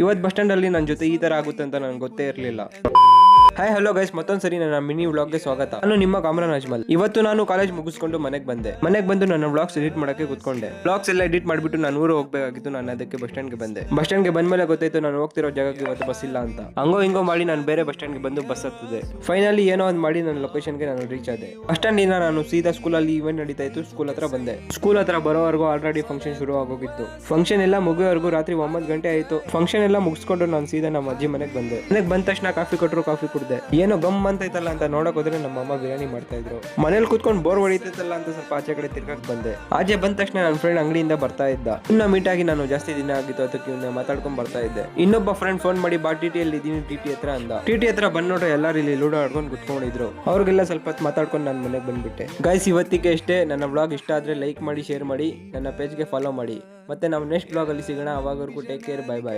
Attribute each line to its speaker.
Speaker 1: ಇವತ್ತು bus stand ಅಲ್ಲಿ ನನ್ನ ಜೊತೆ ಈ ತರ ಆಗುತ್ತೆ ಅಂತ ನನಗೆ ಗೊತ್ತೇ ಇರಲಿಲ್ಲ. ಹಾಯ್ ಹಲೋ ಗೈಸ್, ಮತ್ತೊಂದ್ಸರಿ ನನ್ನ ಮಿನಿ ವ್ಲಾಗ್ಗೆ ಸ್ವಾಗತ. ನಾನು ನಿಮ್ಮ ಕಾಮ್ರಾನ್ ಅಜ್ಮಲ್. ಇವತ್ತು ನಾನು ಕಾಲೇಜ್ ಮುಗಿಸ್ಕೊಂಡು ಮನೆಗೆ ಬಂದು ನನ್ನ ವ್ಲಾಗ್ಸ್ ಎಡಿಟ್ ಮಾಡಕ್ಕೆ ಕೂತ್ಕೊಂಡೆ. ವ್ಲಾಗ್ಸ್ ಎಲ್ಲ ಎಡಿಟ್ ಮಾಡಿಬಿಟ್ಟು ನಾನು ಊರು ಹೋಗ್ಬೇಕಾಗಿತ್ತು. ನಾನು ಅದಕ್ಕೆ ಬಸ್ ಸ್ಟ್ಯಾಂಡ್ಗೆ ಬಂದೆ. ಬಸ್ ಸ್ಟ್ಯಾಂಡ್ಗೆ ಬಂದ್ಮೇಲೆ ಗೊತ್ತಾಯ್ತು ನಾನು ಹೋಗ್ತಿರೋ ಜಾಗಕ್ಕೆ ಇವತ್ತು ಬಸ್ ಇಲ್ಲ ಅಂತ. ಹಂಗೋ ಹಿಂಗೋ ಮಾಡಿ ನಾನು ಬೇರೆ ಬಸ್ ಸ್ಟ್ಯಾಂಡ್ಗೆ ಬಂದು ಬಸ್ ಹತ್ತಿದೆ. ಫೈನಲಿ ಏನೋ ಒಂದು ಮಾಡಿ ನನ್ನ ಲೊಕೇಶನ್ಗೆ ನಾನು ರೀಚ್ ಆದೆ. ಬಸ್ ಸ್ಟ್ಯಾಂಡ್ ಇಂದ ನಾನು ಸೀದಾ ಸ್ಕೂಲಲ್ಲಿ ಇವೆಂಟ್ ನಡೀತಾ ಇತ್ತು, ಸ್ಕೂಲ್ ಹತ್ರ ಬಂದೆ. ಸ್ಕೂಲ್ ಹತ್ರ ಬರೋವರೆಗೂ ಆಲ್ರೆಡಿ ಫಂಕ್ಷನ್ ಶುರು ಆಗೋಗಿತ್ತು. ಫಂಕ್ಷನ್ ಎಲ್ಲ ಮುಗಿಯೋವರೆಗೂ ರಾತ್ರಿ 9 ಗಂಟೆ ಆಯಿತು. ಫಂಕ್ಷನ್ ಎಲ್ಲ ಮುಗಿಸ್ಕೊಂಡು ನಾನು ಸೀದಾ ನಮ್ಮ ಅಜ್ಜಿ ಮನೆಗೆ ಬಂದೆ. ಮನೆಗೆ ಬಂದ ತಕ್ಷಣ ಕಾಫಿ ಕೊಟ್ಟರು, ಕಾಫಿ ಕುಡಿದೆ. ಏನೋ ಗಮ್ ಅಂತೈತಲ್ಲ ಅಂತ ನೋಡಕ್ ಹೋದ್ರೆ ನಮ್ಮ ಅಮ್ಮ ಬಿರಿಯಾನಿ ಮಾಡ್ತಾ ಇದ್ರು. ಮನೇಲಿ ಕೂತ್ಕೊಂಡು ಬೋರ್ ಹೊಡಿತೈತಲ್ಲ ಅಂತ ಸ್ವಲ್ಪ ಆಚೆ ಕಡೆ ತಿರ್ಗಕ್ ಬಂದೆ. ಆಚೆ ಬಂದ ತಕ್ಷಣ ನನ್ನ ಫ್ರೆಂಡ್ ಅಂಗಡಿಯಿಂದ ಬರ್ತಾ ಇದ್ದ. ಇನ್ನ ಮೀಟ್ ಆಗಿ ನಾನು ಜಾಸ್ತಿ ದಿನ ಆಗಿತ್ತು, ಅದಕ್ಕೆ ಇವನ್ನ ಮಾತಾಡ್ಕೊಂಡ್ ಬರ್ತಾ ಇದ್ದೆ. ಇನ್ನೊಬ್ಬ ಫ್ರೆಂಡ್ ಫೋನ್ ಮಾಡಿ ಬಾ ಟಿಟಿ ಅಲ್ಲಿ ಇದೀನಿ, ಟಿಟಿ ಹತ್ರ ಅಂದ. ಟಿಟಿ ಹತ್ರ ಬಂದ್ ನೋಡ್ರೆ ಎಲ್ಲರೂ ಇಲ್ಲಿ ಲೂಡೋ ಆಡ್ಕೊಂಡು ಕುತ್ಕೊಂಡಿದ್ರು. ಅವ್ರಿಗೆಲ್ಲ ಸ್ವಲ್ಪ ಹೊತ್ತು ಮಾತಾಡ್ಕೊಂಡು ನಾನು ಮನೆಗೆ ಬಂದ್ಬಿಟ್ಟೆ. ಗೈಸ್, ಇವತ್ತಿಗೆ ಅಷ್ಟೇ. ನನ್ನ ವ್ಲಾಗ್ ಇಷ್ಟ ಆದ್ರೆ ಲೈಕ್ ಮಾಡಿ, ಶೇರ್ ಮಾಡಿ, ನನ್ನ ಪೇಜ್ಗೆ ಫಾಲೋ ಮಾಡಿ. ಮತ್ತೆ ನಾವು ನೆಕ್ಸ್ಟ್ ವ್ಲಾಗ್ ಅಲ್ಲಿ ಸಿಗೋಣ. ಅವಾಗವರೆಗೂ ಟೇಕ್ ಕೇರ್, ಬೈ ಬಾಯ್.